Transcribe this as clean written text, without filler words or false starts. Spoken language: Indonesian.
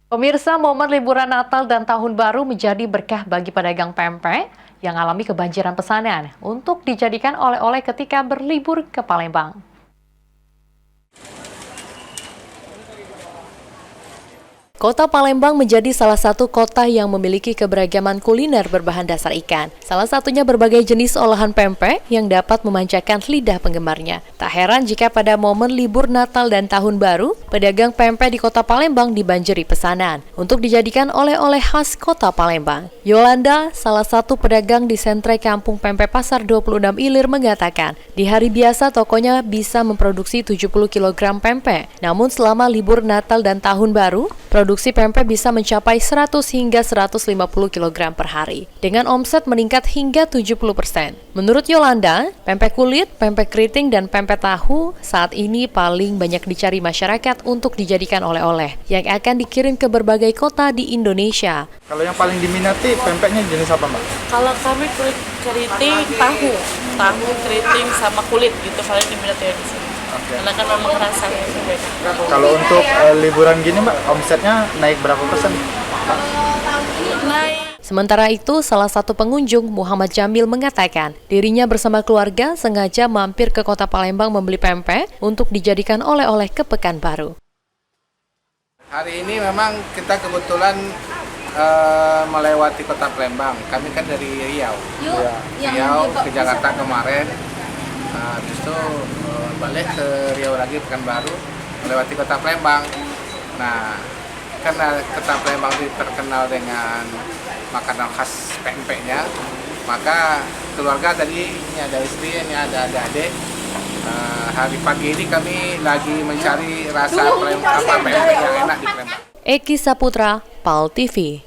Pemirsa, momen liburan Natal dan Tahun Baru menjadi berkah bagi pedagang pempek yang alami kebanjiran pesanan untuk dijadikan oleh-oleh ketika berlibur ke Palembang. Kota Palembang menjadi salah satu kota yang memiliki keberagaman kuliner berbahan dasar ikan. Salah satunya berbagai jenis olahan pempek yang dapat memanjakan lidah penggemarnya. Tak heran jika pada momen libur Natal dan Tahun Baru, pedagang pempek di Kota Palembang dibanjiri pesanan untuk dijadikan oleh-oleh khas Kota Palembang. Yolanda, salah satu pedagang di sentre Kampung Pempek Pasar 26 Ilir mengatakan, di hari biasa tokonya bisa memproduksi 70 kg pempek. Namun selama libur Natal dan Tahun Baru, produksi pempek bisa mencapai 100 hingga 150 kg per hari, dengan omset meningkat hingga 70%. Menurut Yolanda, pempek kulit, pempek keriting, dan pempek tahu saat ini paling banyak dicari masyarakat untuk dijadikan oleh-oleh, yang akan dikirim ke berbagai kota di Indonesia. Kalau yang paling diminati pempeknya jenis apa, Mbak? Kalau kami kulit keriting, tahu keriting sama kulit gitu paling diminati di sini. Karena kan memang rasanya itu beda. Kalau untuk liburan gini, Mbak, omsetnya naik berapa persen? Naik. Sementara itu, salah satu pengunjung, Muhammad Jamil, mengatakan dirinya bersama keluarga sengaja mampir ke Kota Palembang membeli pempek untuk dijadikan oleh-oleh ke Pekanbaru. Hari ini memang kita kebetulan melewati Kota Palembang. Kami kan dari Riau. Riau ke Jakarta kemarin. Habis itu balik ke Riau lagi Pekanbaru, melewati Kota Palembang. Nah, karena Kota Palembang itu terkenal dengan makanan khas pempeknya, maka keluarga tadi ini ada istri, ini ada adik. Hari pagi ini kami lagi mencari rasa pempek yang enak di Palembang. Eki Saputra, PAL TV.